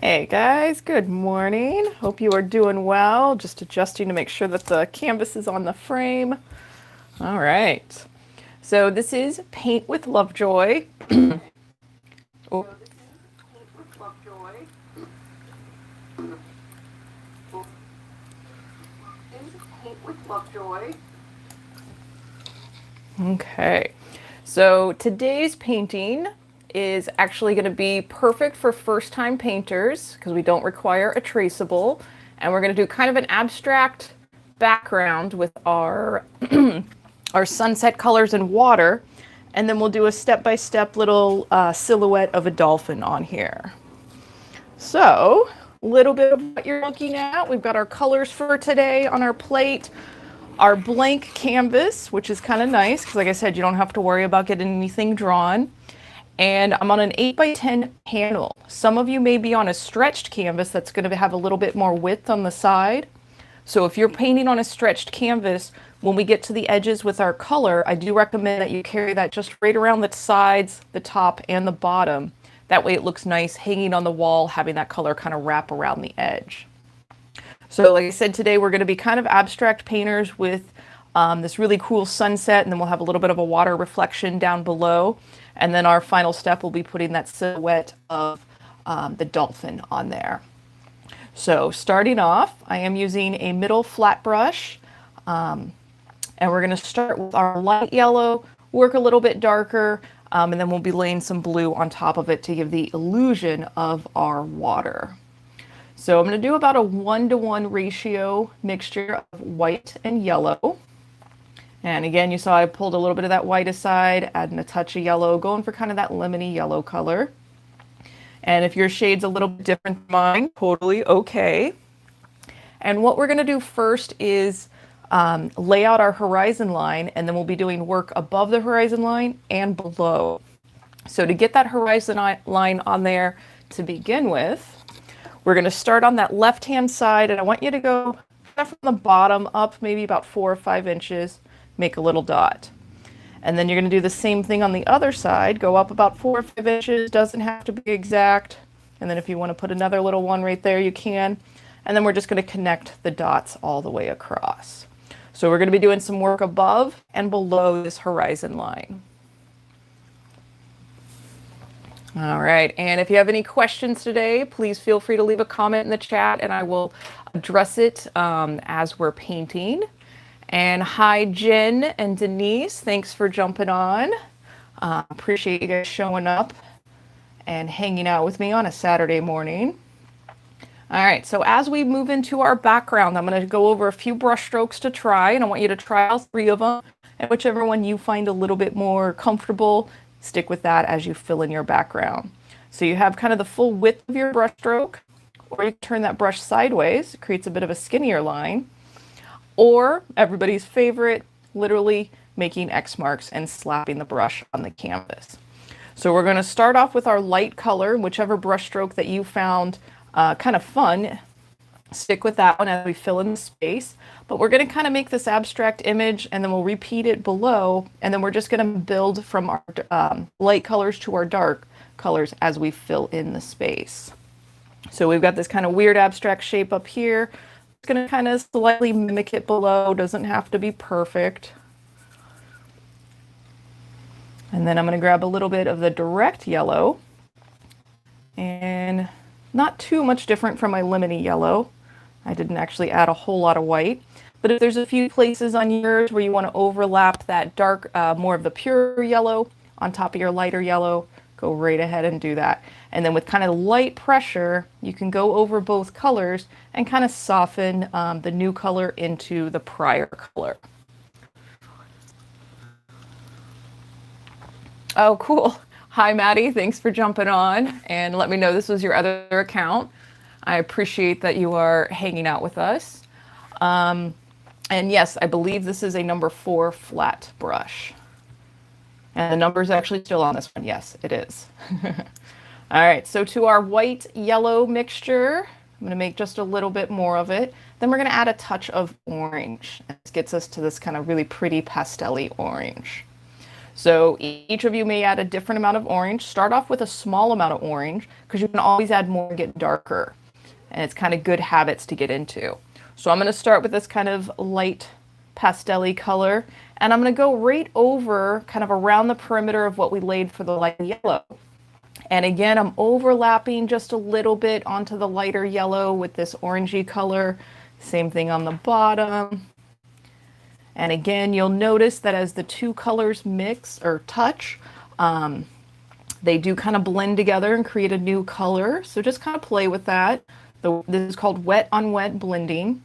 Hey guys, good morning. Hope you are doing well. Just adjusting to make sure that the canvas is on the frame. All right. So this is Paint with Lovejoy. Oh, okay. So today's painting is actually going to be perfect for first-time painters because we don't require a traceable. And we're going to do kind of an abstract background with our our sunset colors and water, and then we'll do a step-by-step little silhouette of a dolphin on here. So, a little bit of what you're looking at. We've got our colors for today on our plate, our blank canvas, which is kind of nice because, like I said, you don't have to worry about getting anything drawn. And I'm on an 8x10 panel. Some of you may be on a stretched canvas that's going to have a little bit more width on the side. So if you're painting on a stretched canvas, when we get to the edges with our color, I do recommend that you carry that just right around the sides, the top, and the bottom. That way it looks nice hanging on the wall, having that color kind of wrap around the edge. So like I said, today we're going to be kind of abstract painters with this really cool sunset, and then we'll have a little bit of a water reflection down below. And then our final step will be putting that silhouette of the dolphin on there. So starting off, I am using a middle flat brush, and we're going to start with our light yellow, work a little bit darker, and then we'll be laying some blue on top of it to give the illusion of our water. So I'm going to do about a 1-to-1 ratio mixture of white and yellow. And again, you saw I pulled a little bit of that white aside, adding a touch of yellow, going for kind of that lemony yellow color. And if your shade's a little bit different than mine, totally okay. And what we're going to do first is lay out our horizon line, and then we'll be doing work above the horizon line and below. So to get that horizon line on there to begin with, we're going to start on that left-hand side, and I want you to go from the bottom up maybe about 4 or 5 inches, make a little dot. And then you're going to do the same thing on the other side, go up about 4 or 5 inches, doesn't have to be exact. And then if you want to put another little one right there, you can. And then we're just going to connect the dots all the way across. So we're going to be doing some work above and below this horizon line. All right, and if you have any questions today, please feel free to leave a comment in the chat and I will address it as we're painting. And hi, Jen and Denise, thanks for jumping on. Appreciate you guys showing up and hanging out with me on a Saturday morning. All right, so as we move into our background, I'm going to go over a few brush strokes to try, and I want you to try all 3 of them, and whichever one you find a little bit more comfortable, stick with that as you fill in your background. So you have kind of the full width of your brush stroke, or you can turn that brush sideways, it creates a bit of a skinnier line, or everybody's favorite, literally making X marks and slapping the brush on the canvas. So we're going to start off with our light color, whichever brush stroke that you found kind of fun, stick with that one as we fill in the space. But we're going to kind of make this abstract image, and then we'll repeat it below, and then we're just going to build from our light colors to our dark colors as we fill in the space. So we've got this kind of weird abstract shape up here. It's going to kind of slightly mimic it below, doesn't have to be perfect. And then I'm going to grab a little bit of the direct yellow, and not too much different from my lemony yellow. I didn't actually add a whole lot of white, but if there's a few places on yours where you want to overlap that dark, more of the pure yellow on top of your lighter yellow, go right ahead and do that. And then with kind of light pressure, you can go over both colors and kind of soften the new color into the prior color. Oh, cool. Hi, Maddie. Thanks for jumping on and let me know this was your other account. I appreciate that you are hanging out with us. And yes, I believe this is a number 4 flat brush. And the number is actually still on this one. Yes, it is. All right, so to our white-yellow mixture, I'm going to make just a little bit more of it. Then we're going to add a touch of orange. This gets us to this kind of really pretty pastel-y orange. So each of you may add a different amount of orange. Start off with a small amount of orange because you can always add more and get darker. And it's kind of good habits to get into. So I'm going to start with this kind of light pastel-y color, and I'm going to go right over kind of around the perimeter of what we laid for the light yellow. And again, I'm overlapping just a little bit onto the lighter yellow with this orangey color. Same thing on the bottom. And again, you'll notice that as the two colors mix or touch, they do kind of blend together and create a new color. So just kind of play with that. This is called wet on wet blending.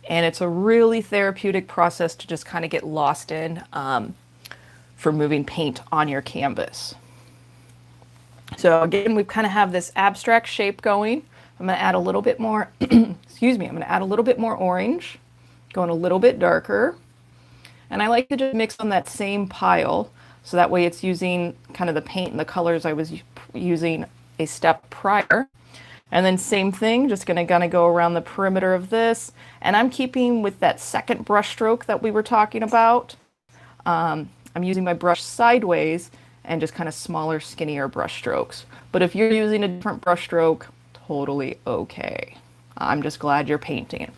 And it's a really therapeutic process to just kind of get lost in for moving paint on your canvas. So again, we kind of have this abstract shape going. I'm going to add a little bit more, excuse me, I'm going to add a little bit more orange, going a little bit darker. And I like to just mix on that same pile, so that way it's using kind of the paint and the colors I was using a step prior. And then same thing, just gonna go around the perimeter of this. And I'm keeping with that second brush stroke that we were talking about. I'm using my brush sideways and just kind of smaller, skinnier brush strokes. But if you're using a different brush stroke, totally okay. I'm just glad you're painting.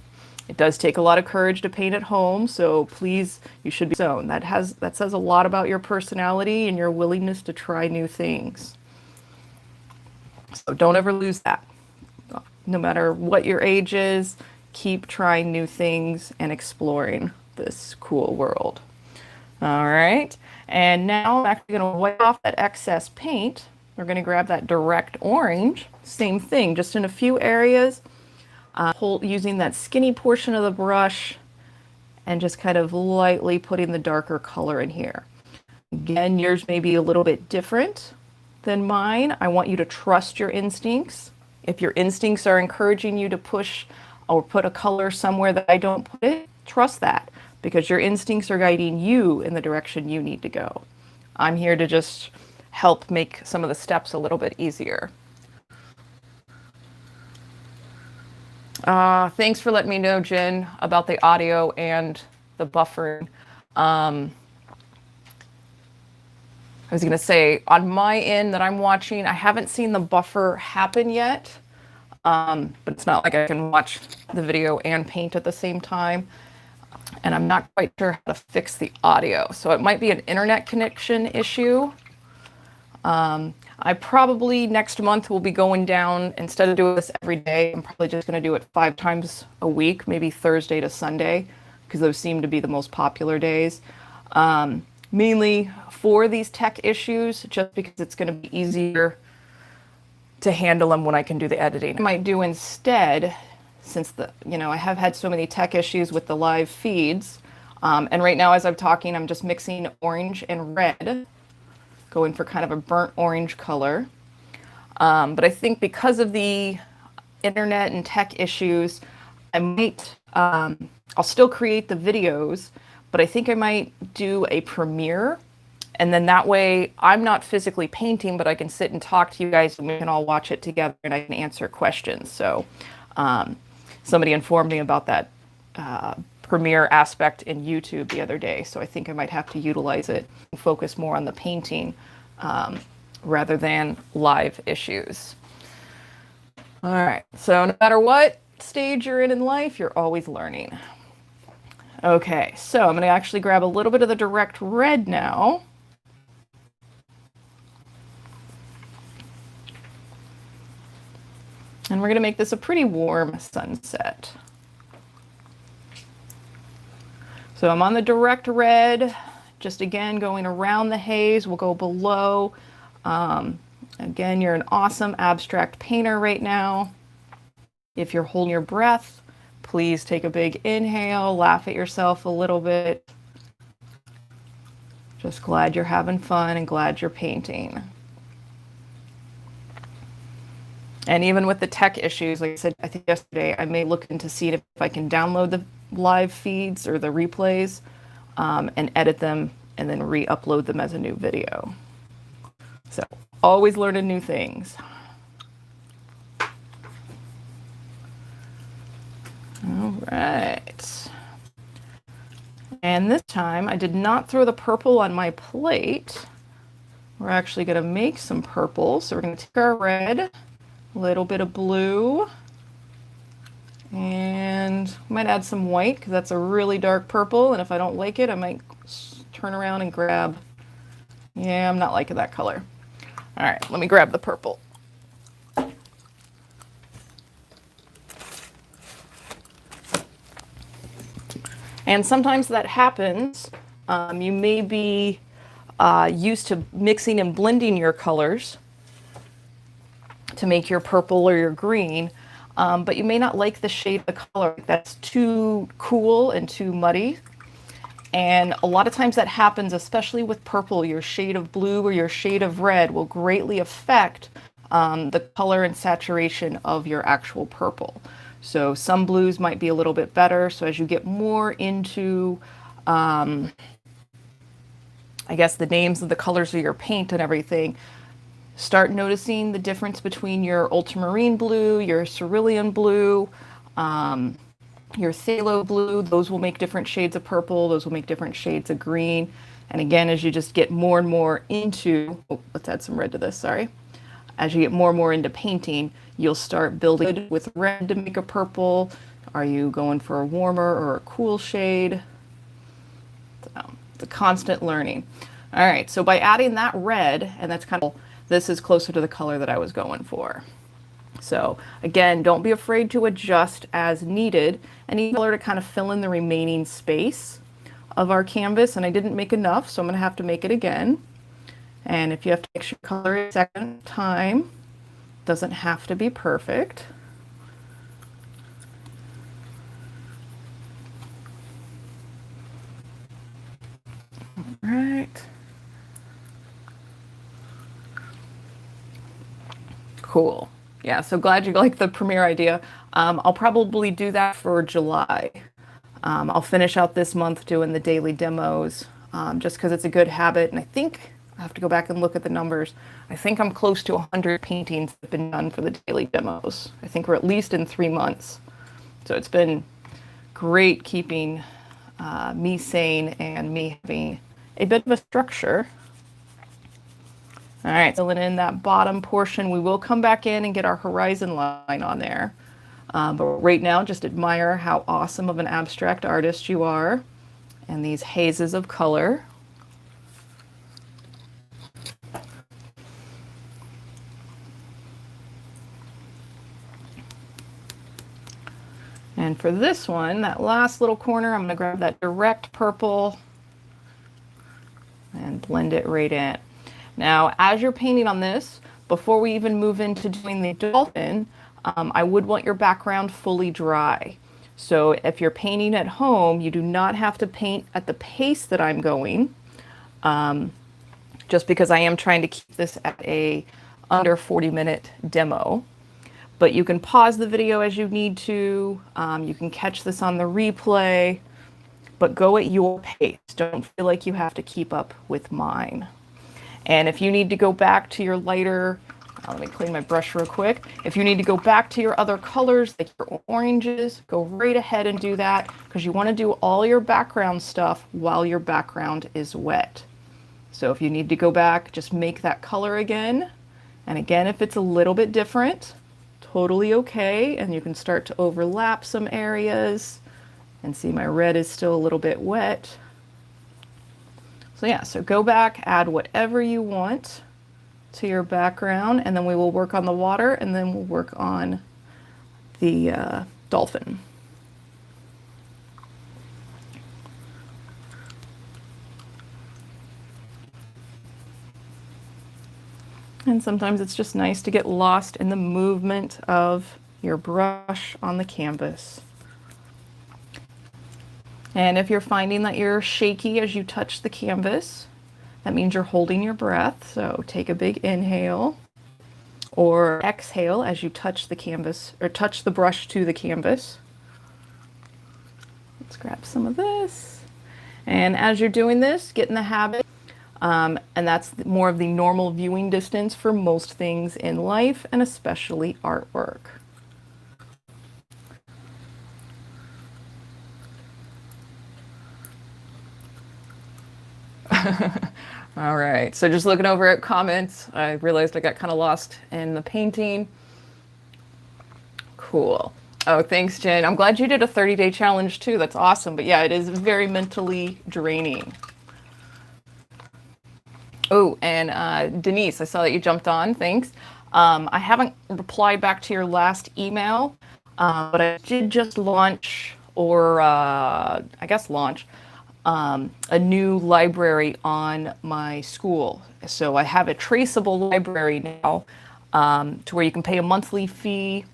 It does take a lot of courage to paint at home, so please, you should be shown. That says a lot about your personality and your willingness to try new things. So don't ever lose that. No matter what your age is, keep trying new things and exploring this cool world. All right, and now I'm actually going to wipe off that excess paint. We're going to grab that direct orange, same thing, just in a few areas, using that skinny portion of the brush and just kind of lightly putting the darker color in here. Again, yours may be a little bit different than mine. I want you to trust your instincts. If your instincts are encouraging you to push or put a color somewhere that I don't put it, trust that, because your instincts are guiding you in the direction you need to go. I'm here to just help make some of the steps a little bit easier. Thanks for letting me know, Jen, about the audio and the buffering. I was going to say, on my end that I'm watching, I haven't seen the buffer happen yet, but it's not like I can watch the video and paint at the same time. And I'm not quite sure how to fix the audio. So it might be an internet connection issue. I probably next month will be going down, instead of doing this every day, I'm probably just going to do it 5 times a week, maybe Thursday to Sunday, because those seem to be the most popular days. Mainly for these tech issues, just because it's going to be easier to handle them when I can do the editing. I might do instead, since I have had so many tech issues with the live feeds, and right now as I'm talking, I'm just mixing orange and red, going for kind of a burnt orange color. But I think because of the internet and tech issues, I might, I'll still create the videos, but I think I might do a premiere, and then that way I'm not physically painting, but I can sit and talk to you guys and we can all watch it together and I can answer questions. So somebody informed me about that premiere aspect in YouTube the other day, so I think I might have to utilize it and focus more on the painting rather than live issues. All right, so no matter what stage you're in life, you're always learning. Okay, so I'm going to actually grab a little bit of the direct red now. And we're going to make this a pretty warm sunset. So I'm on the direct red, just again going around the haze. We'll go below. Again, you're an awesome abstract painter right now. If you're holding your breath, please take a big inhale, laugh at yourself a little bit. Just glad you're having fun and glad you're painting. And even with the tech issues, like I said, I think yesterday, I may look into see if I can download the live feeds or the replays and edit them and then re-upload them as a new video. So always learning new things. All right. And this time I did not throw the purple on my plate. We're actually going to make some purple. So we're going to take our red, a little bit of blue, and I might add some white because that's a really dark purple. And if I don't like it, I might turn around and grab. Yeah, I'm not liking that color. All right, let me grab the purple. And sometimes that happens. You may be used to mixing and blending your colors to make your purple or your green, but you may not like the shade of the color. That's too cool and too muddy. And a lot of times that happens, especially with purple. Your shade of blue or your shade of red will greatly affect the color and saturation of your actual purple. So some blues might be a little bit better. So as you get more into, I guess, the names of the colors of your paint and everything, start noticing the difference between your ultramarine blue, your cerulean blue, your phthalo blue. Those will make different shades of purple. Those will make different shades of green. And again, as you just get more and more into, oh, let's add some red to this, sorry. As you get more and more into painting, you'll start building with red to make a purple. Are you going for a warmer or a cool shade? So, it's a constant learning. All right, so by adding that red, and that's kind of, this is closer to the color that I was going for. So again, don't be afraid to adjust as needed. Any color to kind of fill in the remaining space of our canvas. And I didn't make enough, so I'm going to have to make it again. And if you have to mix your color a second time, it doesn't have to be perfect. All right. Cool. Yeah, so glad you like the premiere idea. I'll probably do that for July. I'll finish out this month doing the daily demos, just because it's a good habit. And I think I have to go back and look at the numbers. I think I'm close to 100 paintings that have been done for the daily demos. I think we're at least in 3 months. So it's been great keeping me sane and me having a bit of a structure. All right, filling in that bottom portion. We will come back in and get our horizon line on there. But right now, just admire how awesome of an abstract artist you are and these hazes of color. And for this one, that last little corner, I'm going to grab that direct purple and blend it right in. Now, as you're painting on this, before we even move into doing the dolphin, I would want your background fully dry. So if you're painting at home, you do not have to paint at the pace that I'm going, just because I am trying to keep this at a under 40-minute demo. But you can pause the video as you need to. You can catch this on the replay, but go at your pace. Don't feel like you have to keep up with mine. And if you need to go back to your lighter, let me clean my brush real quick. If you need to go back to your other colors, like your oranges, go right ahead and do that, because you want to do all your background stuff while your background is wet. So if you need to go back, just make that color again. And again, if it's a little bit different, totally okay. And you can start to overlap some areas. And see, my red is still a little bit wet. So yeah, so go back, add whatever you want to your background, and then we will work on the water, and then we'll work on the dolphin. And sometimes it's just nice to get lost in the movement of your brush on the canvas. And if you're finding that you're shaky as you touch the canvas, that means you're holding your breath. So take a big inhale or exhale as you touch the canvas or touch the brush to the canvas. Let's grab some of this. And as you're doing this, get in the habit. And that's more of the normal viewing distance for most things in life, and especially artwork. All right, so just looking over at comments, I realized I got kind of lost in the painting. Cool. Oh, thanks, Jen. I'm glad you did a 30-day challenge too. That's awesome. But yeah, it is very mentally draining. Oh, and Denise, I saw that you jumped on. Thanks. I haven't replied back to your last email, but I did just launch, or I guess launch, a new library on my school. So I have a Traceable library now, to where you can pay a monthly fee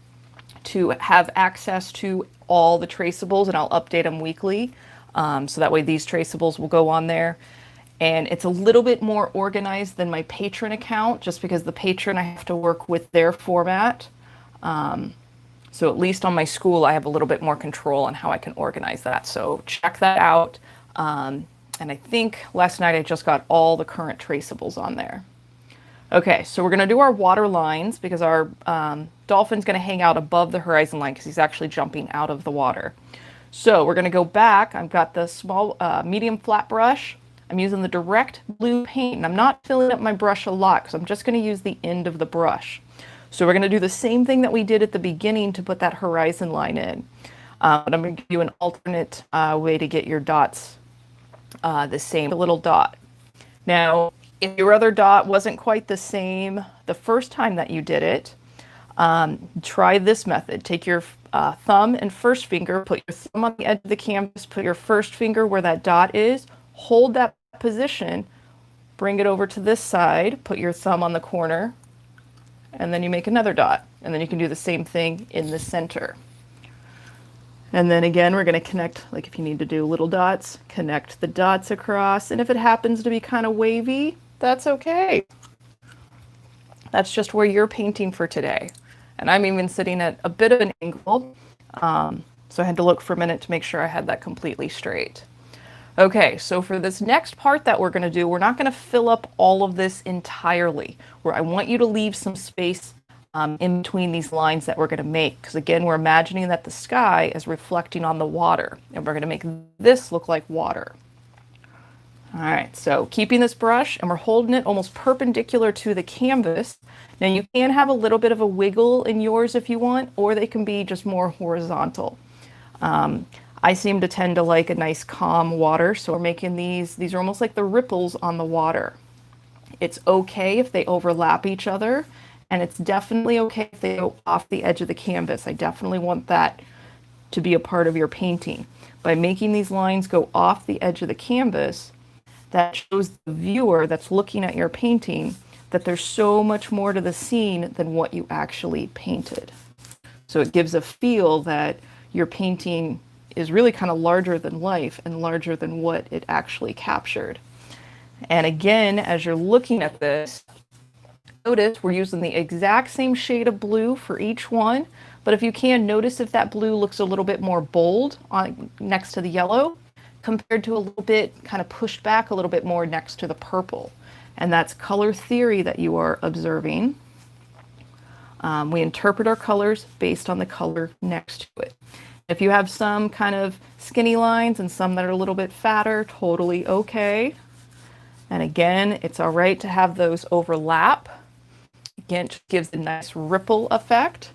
to have access to all the traceables, and I'll update them weekly. So that way these traceables will go on there. And it's a little bit more organized than my patron account, just because the patron, I have to work with their format. So at least on my school, I have a little bit more control on how I can organize that. So check that out. And I think last night I just got all the current traceables on there. Okay, so we're going to do our water lines, because our dolphin's going to hang out above the horizon line because he's actually jumping out of the water. So we're going to go back. I've got the small, medium flat brush. I'm using the direct blue paint, and I'm not filling up my brush a lot because I'm just going to use the end of the brush. So we're going to do the same thing that we did at the beginning to put that horizon line in. But I'm going to give you an alternate way to get your dots the same, a little dot. Now, if your other dot wasn't quite the same the first time that you did it, try this method. Take your thumb and first finger, put your thumb on the edge of the canvas, put your first finger where that dot is, hold that position, bring it over to this side, put your thumb on the corner, and then you make another dot. And then you can do the same thing in the center. And then again, we're going to connect, like if you need to do little dots, connect the dots across. And if it happens to be kind of wavy, that's okay. That's just where you're painting for today. And I'm even sitting at a bit of an angle. So I had to look for a minute to make sure I had that completely straight. Okay, so for this next part that we're going to do, we're not going to fill up all of this entirely. Where I want you to leave some space in between these lines that we're going to make. Because again, we're imagining that the sky is reflecting on the water. And we're going to make this look like water. All right, so keeping this brush, and we're holding it almost perpendicular to the canvas. Now you can have a little bit of a wiggle in yours if you want, or they can be just more horizontal. I seem to tend to like a nice calm water, so we're making these are almost like the ripples on the water. It's okay if they overlap each other, and it's definitely okay if they go off the edge of the canvas. I definitely want that to be a part of your painting. By making these lines go off the edge of the canvas, that shows the viewer that's looking at your painting that there's so much more to the scene than what you actually painted. So it gives a feel that your painting is really kind of larger than life and larger than what it actually captured. And again, as you're looking at this, notice we're using the exact same shade of blue for each one, but if you can, notice if that blue looks a little bit more bold on next to the yellow compared to a little bit kind of pushed back a little bit more next to the purple. And that's color theory that you are observing. We interpret our colors based on the color next to it. If you have some kind of skinny lines and some that are a little bit fatter, totally okay. And again, it's all right to have those overlap. Again, it just gives a nice ripple effect.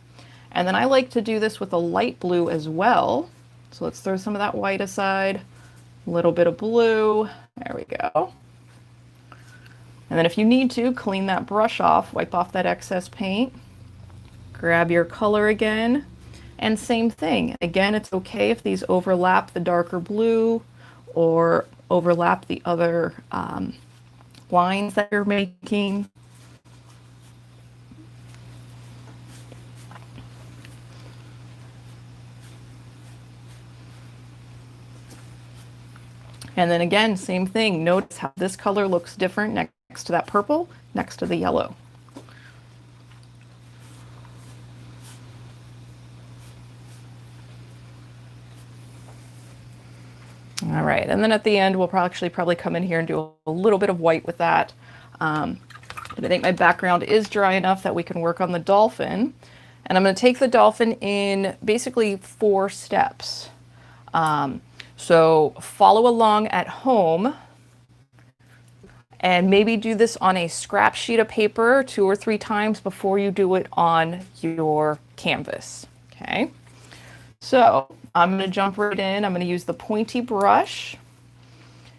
And then I like to do this with a light blue as well. So let's throw some of that white aside, a little bit of blue. There we go. And then if you need to, clean that brush off, wipe off that excess paint, grab your color again. And same thing. Again, it's okay if these overlap the darker blue or overlap the other lines that you're making. And then again, same thing. Notice how this color looks different next to that purple, next to the yellow. All right, and then at the end, we'll probably come in here and do a little bit of white with that. But I think my background is dry enough that we can work on the dolphin. And I'm going to take the dolphin in basically 4 steps. So follow along at home. And maybe do this on a scrap sheet of paper 2 or 3 times before you do it on your canvas. Okay, so I'm going to jump right in. I'm going to use the pointy brush.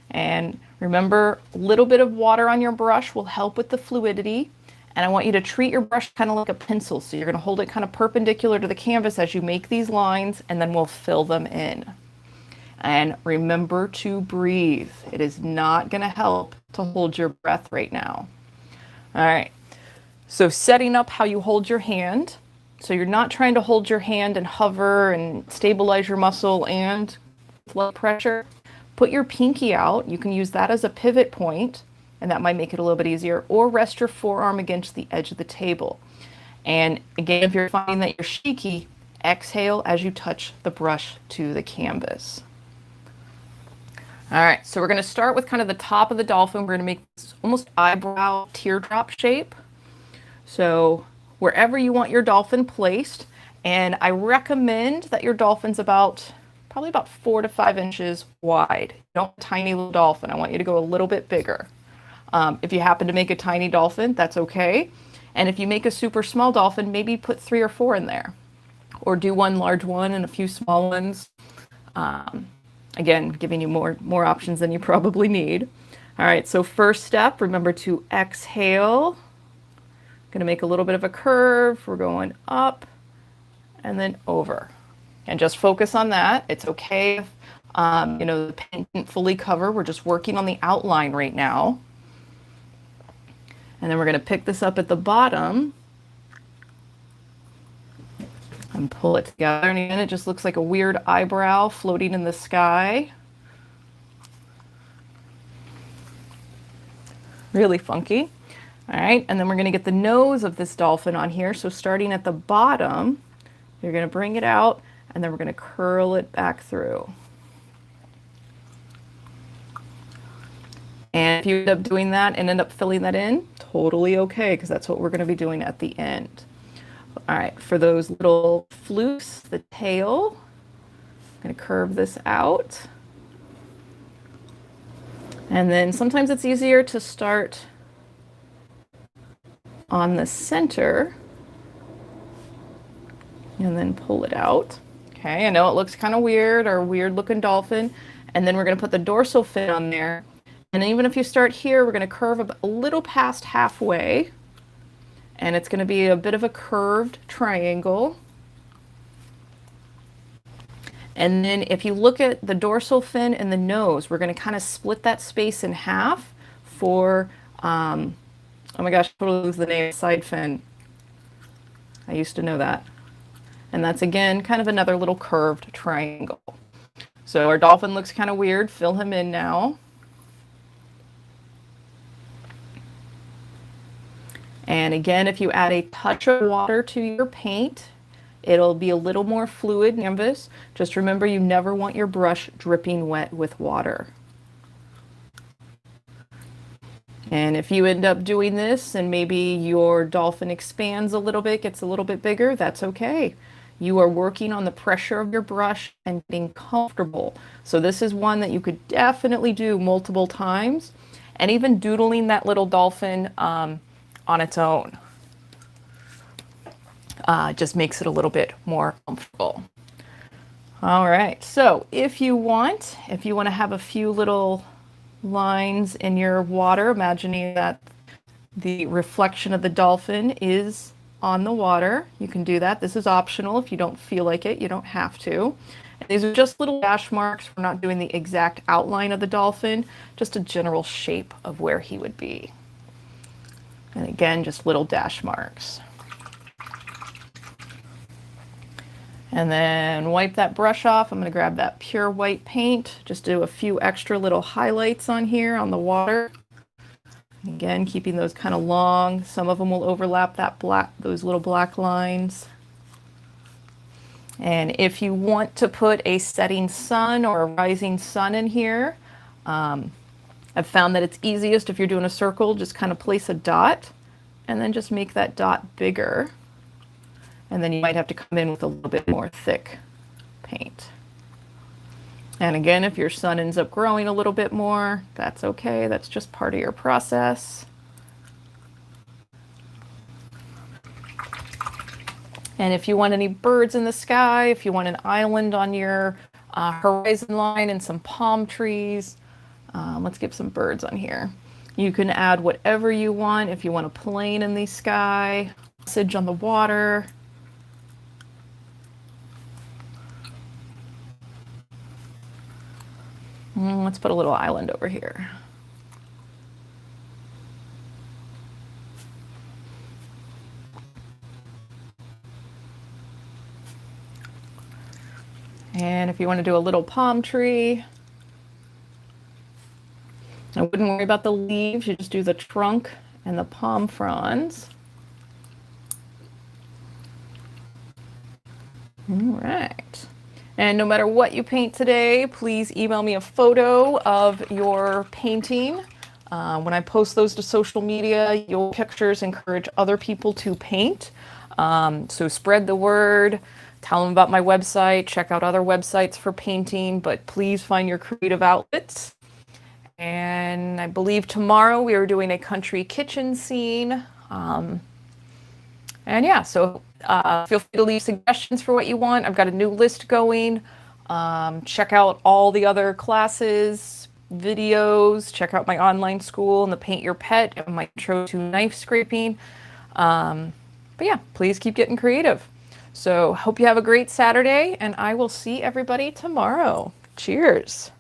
And remember, a little bit of water on your brush will help with the fluidity. And I want you to treat your brush kind of like a pencil. So you're going to hold it kind of perpendicular to the canvas as you make these lines, and then we'll fill them in. And remember to breathe. It is not going to help to hold your breath right now. All right. So setting up how you hold your hand. So you're not trying to hold your hand and hover and stabilize your muscle and blood pressure. Put your pinky out. You can use that as a pivot point, and that might make it a little bit easier. Or rest your forearm against the edge of the table. And again, if you're finding that you're shaky, exhale as you touch the brush to the canvas. All right, so we're going to start with kind of the top of the dolphin. We're going to make this almost eyebrow teardrop shape. So wherever you want your dolphin placed, and I recommend that your dolphin's probably about 4 to 5 inches wide. Don't want a tiny little dolphin. I want you to go a little bit bigger. If you happen to make a tiny dolphin, that's okay. And if you make a super small dolphin, maybe put 3 or 4 in there, or do one large one and a few small ones. Again, giving you more options than you probably need. All right, so first step, remember to exhale. Going to make a little bit of a curve. We're going up and then over. And just focus on that. It's okay if the pen didn't fully cover. We're just working on the outline right now. And then we're going to pick this up at the bottom and pull it together. And again, it just looks like a weird eyebrow floating in the sky. Really funky. All right, and then we're going to get the nose of this dolphin on here. So starting at the bottom, you're going to bring it out, and then we're going to curl it back through. And if you end up doing that and end up filling that in, totally okay, because that's what we're going to be doing at the end. All right, for those little flukes, the tail, I'm going to curve this out. And then sometimes it's easier to start on the center and then pull it out. Okay, I know it looks kind of weird, or weird looking dolphin. And then we're going to put the dorsal fin on there. And even if you start here, we're going to curve a little past halfway. And it's going to be a bit of a curved triangle. And then if you look at the dorsal fin and the nose, we're going to kind of split that space in half for, oh my gosh, I totally lose the name, side fin. I used to know that. And that's, again, kind of another little curved triangle. So our dolphin looks kind of weird. Fill him in now. And again, if you add a touch of water to your paint, it'll be a little more fluid canvas. Just remember, you never want your brush dripping wet with water. And if you end up doing this and maybe your dolphin expands a little bit, gets a little bit bigger, that's okay. You are working on the pressure of your brush and getting comfortable. So this is one that you could definitely do multiple times, and even doodling that little dolphin on its own just makes it a little bit more comfortable. All right, so if you want to have a few little lines in your water, imagining that the reflection of the dolphin is on the water, you can do that. This is optional. If you don't feel like it, you don't have to. And these are just little dash marks. We're not doing the exact outline of the dolphin, just a general shape of where he would be. And again, just little dash marks. And then wipe that brush off. I'm going to grab that pure white paint, just do a few extra little highlights on here on the water. Again, keeping those kind of long. Some of them will overlap those little black lines. And if you want to put a setting sun or a rising sun in here, I've found that it's easiest if you're doing a circle, just kind of place a dot and then just make that dot bigger. And then you might have to come in with a little bit more thick paint. And again, if your son ends up growing a little bit more, that's okay. That's just part of your process. And if you want any birds in the sky, if you want an island on your horizon line and some palm trees, let's get some birds on here. You can add whatever you want. If you want a plane in the sky, message on the water. Let's put a little island over here. And if you want to do a little palm tree, I wouldn't worry about the leaves. You just do the trunk and the palm fronds. All right. And no matter what you paint today, please email me a photo of your painting. When I post those to social media, your pictures encourage other people to paint. So spread the word, tell them about my website, check out other websites for painting, but please find your creative outlets. And I believe tomorrow we are doing a country kitchen scene. And yeah, so feel free to leave suggestions for what you want. I've got a new list going. Check out all the other classes, videos, check out my online school and the Paint Your Pet and my intro to knife scraping. But yeah, please keep getting creative. So hope you have a great Saturday, and I will see everybody tomorrow. Cheers.